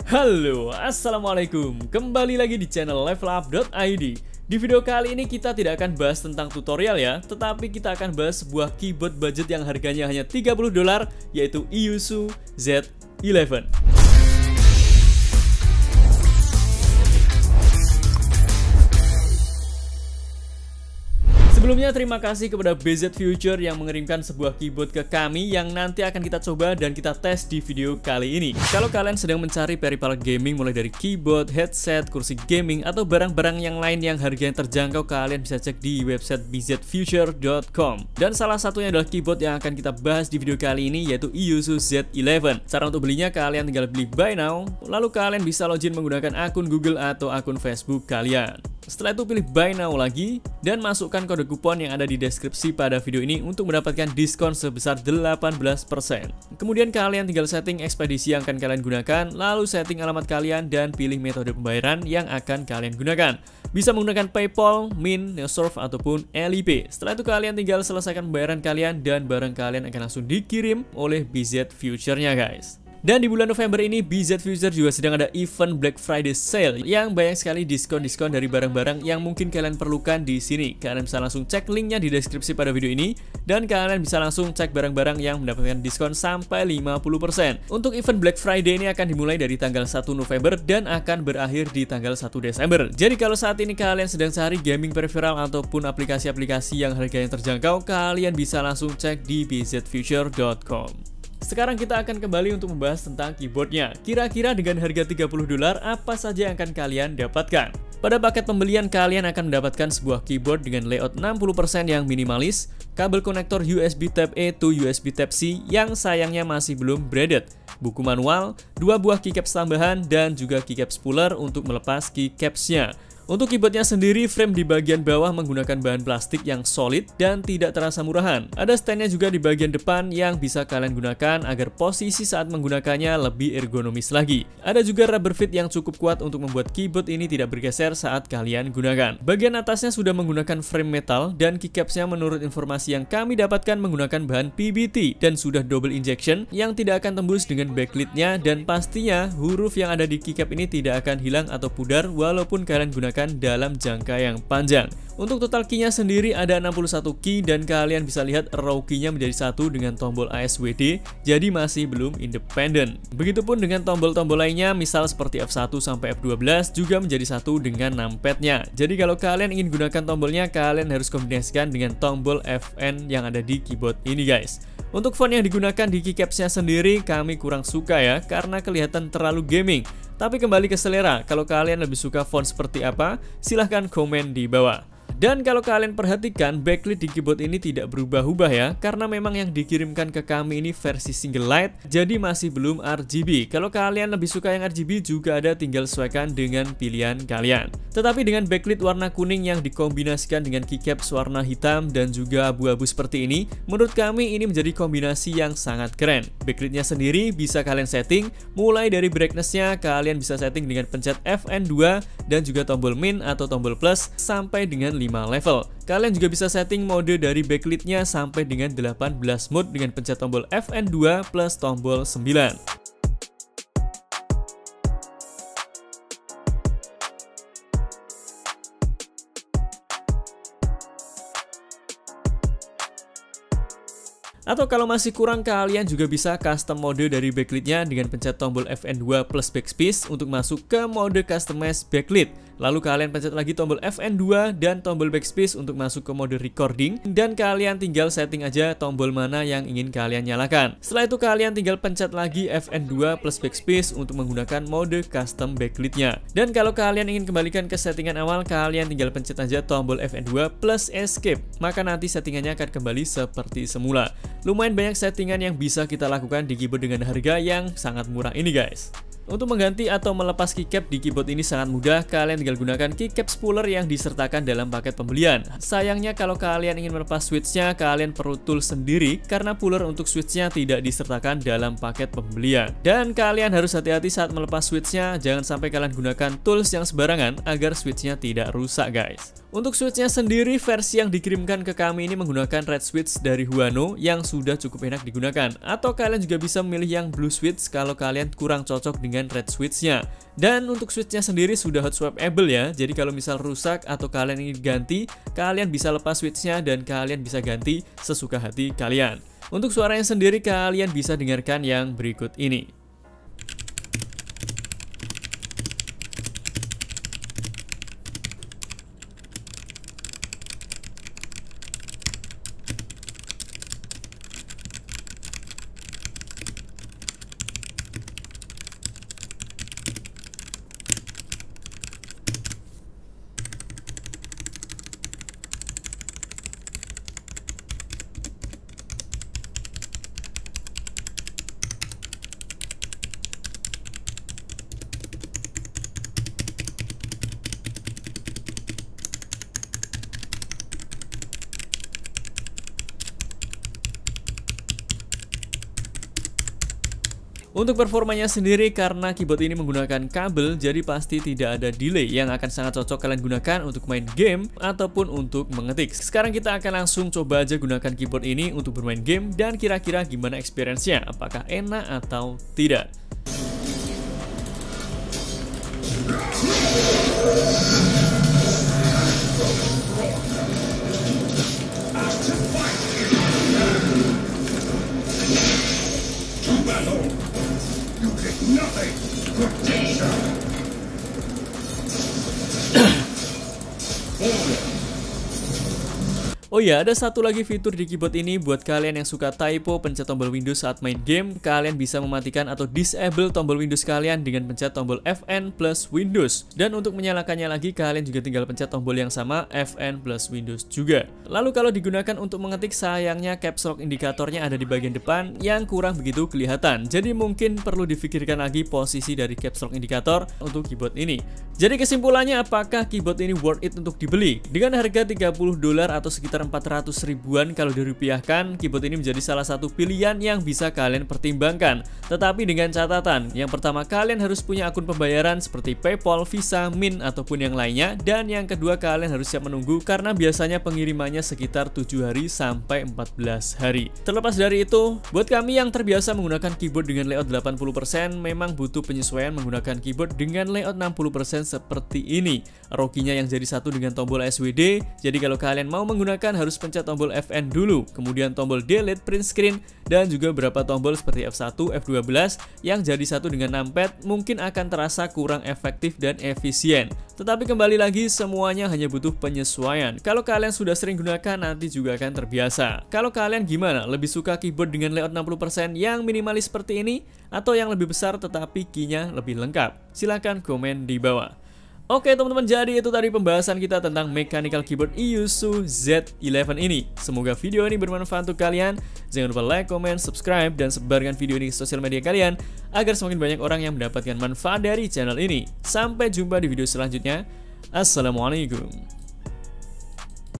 Halo, assalamualaikum. Kembali lagi di channel levelup.id. Di video kali ini kita tidak akan bahas tentang tutorial ya, tetapi kita akan bahas sebuah keyboard budget yang harganya hanya $30, yaitu Iyusu Z11. Sebelumnya terima kasih kepada BZ Future yang mengirimkan sebuah keyboard ke kami yang nanti akan kita coba dan kita tes di video kali ini. Kalau kalian sedang mencari peripheral gaming mulai dari keyboard, headset, kursi gaming, atau barang-barang yang lain yang harganya terjangkau, kalian bisa cek di website bzfuture.com. Dan salah satunya adalah keyboard yang akan kita bahas di video kali ini, yaitu Iyusu Z11. Cara untuk belinya kalian tinggal beli buy now, lalu kalian bisa login menggunakan akun Google atau akun Facebook kalian. Setelah itu pilih buy now lagi dan masukkan kode kupon yang ada di deskripsi pada video ini untuk mendapatkan diskon sebesar 18%. Kemudian kalian tinggal setting ekspedisi yang akan kalian gunakan, lalu setting alamat kalian dan pilih metode pembayaran yang akan kalian gunakan. Bisa menggunakan PayPal, Mint, Neosurf, ataupun LIP. Setelah itu kalian tinggal selesaikan pembayaran kalian dan barang kalian akan langsung dikirim oleh BZ Future-nya guys. Dan di bulan November ini BZ Future juga sedang ada event Black Friday Sale yang banyak sekali diskon-diskon dari barang-barang yang mungkin kalian perlukan di sini. Kalian bisa langsung cek linknya di deskripsi pada video ini dan kalian bisa langsung cek barang-barang yang mendapatkan diskon sampai 50%. Untuk event Black Friday ini akan dimulai dari tanggal 1 November dan akan berakhir di tanggal 1 Desember. Jadi kalau saat ini kalian sedang cari gaming peripheral ataupun aplikasi-aplikasi yang harganya terjangkau, kalian bisa langsung cek di bzfuture.com. Sekarang kita akan kembali untuk membahas tentang keyboardnya. Kira-kira dengan harga $30 apa saja yang akan kalian dapatkan? Pada paket pembelian kalian akan mendapatkan sebuah keyboard dengan layout 60% yang minimalis, kabel konektor USB Type-A to USB Type-C yang sayangnya masih belum braided, buku manual, 2 buah keycaps tambahan, dan juga keycaps puller untuk melepas keycapsnya. Untuk keyboardnya sendiri, frame di bagian bawah menggunakan bahan plastik yang solid dan tidak terasa murahan. Ada standnya juga di bagian depan yang bisa kalian gunakan agar posisi saat menggunakannya lebih ergonomis lagi. Ada juga rubber fit yang cukup kuat untuk membuat keyboard ini tidak bergeser saat kalian gunakan. Bagian atasnya sudah menggunakan frame metal dan keycapsnya menurut informasi yang kami dapatkan menggunakan bahan PBT dan sudah double injection yang tidak akan tembus dengan backlit-nya, dan pastinya huruf yang ada di keycap ini tidak akan hilang atau pudar walaupun kalian gunakan dalam jangka yang panjang. Untuk total key-nya sendiri ada 61 key dan kalian bisa lihat row key-nya menjadi satu dengan tombol ASWD, jadi masih belum independen. Begitupun dengan tombol-tombol lainnya, misal seperti F1 sampai F12 juga menjadi satu dengan numpad-nya. Jadi kalau kalian ingin gunakan tombolnya, kalian harus kombinasikan dengan tombol FN yang ada di keyboard ini guys. Untuk font yang digunakan di keycapsnya sendiri kami kurang suka ya, karena kelihatan terlalu gaming. Tapi kembali ke selera, kalau kalian lebih suka font seperti apa, silahkan komen di bawah. Dan kalau kalian perhatikan, backlit di keyboard ini tidak berubah-ubah ya, karena memang yang dikirimkan ke kami ini versi single light, jadi masih belum RGB. Kalau kalian lebih suka yang RGB juga ada, tinggal sesuaikan dengan pilihan kalian. Tetapi dengan backlit warna kuning yang dikombinasikan dengan keycaps warna hitam dan juga abu-abu seperti ini, menurut kami ini menjadi kombinasi yang sangat keren. Backlit-nya sendiri bisa kalian setting, mulai dari brightness-nya kalian bisa setting dengan pencet FN2 dan juga tombol min atau tombol plus sampai dengan 5 level. Kalian juga bisa setting mode dari backlit-nya sampai dengan 18 mode dengan pencet tombol FN2 plus tombol 9. Atau kalau masih kurang, kalian juga bisa custom mode dari backlit-nya dengan pencet tombol FN2 plus backspace untuk masuk ke mode customize backlit. Lalu kalian pencet lagi tombol FN2 dan tombol backspace untuk masuk ke mode recording, dan kalian tinggal setting aja tombol mana yang ingin kalian nyalakan. Setelah itu kalian tinggal pencet lagi FN2 plus backspace untuk menggunakan mode custom backlit-nya. Dan kalau kalian ingin kembalikan ke settingan awal, kalian tinggal pencet aja tombol FN2 plus escape, maka nanti settingannya akan kembali seperti semula. Lumayan banyak settingan yang bisa kita lakukan di keyboard dengan harga yang sangat murah ini guys. Untuk mengganti atau melepas keycap di keyboard ini sangat mudah, kalian tinggal gunakan keycap puller yang disertakan dalam paket pembelian. Sayangnya kalau kalian ingin melepas switchnya, kalian perlu tools sendiri karena puller untuk switchnya tidak disertakan dalam paket pembelian. Dan kalian harus hati-hati saat melepas switchnya, jangan sampai kalian gunakan tools yang sembarangan agar switchnya tidak rusak guys. Untuk switchnya sendiri, versi yang dikirimkan ke kami ini menggunakan red switch dari Huano yang sudah cukup enak digunakan. Atau kalian juga bisa memilih yang blue switch kalau kalian kurang cocok dengan red switchnya. Dan untuk switchnya sendiri sudah hot swapable ya, jadi kalau misal rusak atau kalian ingin ganti, kalian bisa lepas switchnya dan kalian bisa ganti sesuka hati kalian. Untuk suaranya sendiri kalian bisa dengarkan yang berikut ini. Untuk performanya sendiri, karena keyboard ini menggunakan kabel, jadi pasti tidak ada delay yang akan sangat cocok kalian gunakan untuk main game ataupun untuk mengetik. Sekarang kita akan langsung coba aja gunakan keyboard ini untuk bermain game dan kira-kira gimana experience-nya, apakah enak atau tidak. Oh ya, ada satu lagi fitur di keyboard ini buat kalian yang suka typo pencet tombol Windows saat main game. Kalian bisa mematikan atau disable tombol Windows kalian dengan pencet tombol FN plus Windows. Dan untuk menyalakannya lagi, kalian juga tinggal pencet tombol yang sama, FN plus Windows juga. Lalu kalau digunakan untuk mengetik, sayangnya caps lock indikatornya ada di bagian depan yang kurang begitu kelihatan. Jadi mungkin perlu difikirkan lagi posisi dari caps lock indikator untuk keyboard ini. Jadi kesimpulannya, apakah keyboard ini worth it untuk dibeli? Dengan harga $30 atau sekitar 400 ribuan kalau dirupiahkan, keyboard ini menjadi salah satu pilihan yang bisa kalian pertimbangkan. Tetapi dengan catatan, yang pertama kalian harus punya akun pembayaran seperti PayPal, Visa, Mint, ataupun yang lainnya. Dan yang kedua kalian harus siap menunggu karena biasanya pengirimannya sekitar 7 hari sampai 14 hari. Terlepas dari itu, buat kami yang terbiasa menggunakan keyboard dengan layout 80%, memang butuh penyesuaian menggunakan keyboard dengan layout 60% seperti ini. ROG-nya yang jadi satu dengan tombol SWD, jadi kalau kalian mau menggunakan harus pencet tombol FN dulu, kemudian tombol delete, print screen, dan juga beberapa tombol seperti F1, F12 yang jadi satu dengan numpad mungkin akan terasa kurang efektif dan efisien. Tetapi kembali lagi, semuanya hanya butuh penyesuaian. Kalau kalian sudah sering gunakan, nanti juga akan terbiasa. Kalau kalian gimana? Lebih suka keyboard dengan layout 60% yang minimalis seperti ini, atau yang lebih besar tetapi key-nya lebih lengkap? Silahkan komen di bawah. Oke teman-teman, jadi itu tadi pembahasan kita tentang mechanical keyboard Iyusu Z11 ini. Semoga video ini bermanfaat untuk kalian. Jangan lupa like, comment, subscribe, dan sebarkan video ini ke sosial media kalian agar semakin banyak orang yang mendapatkan manfaat dari channel ini. Sampai jumpa di video selanjutnya. Assalamualaikum.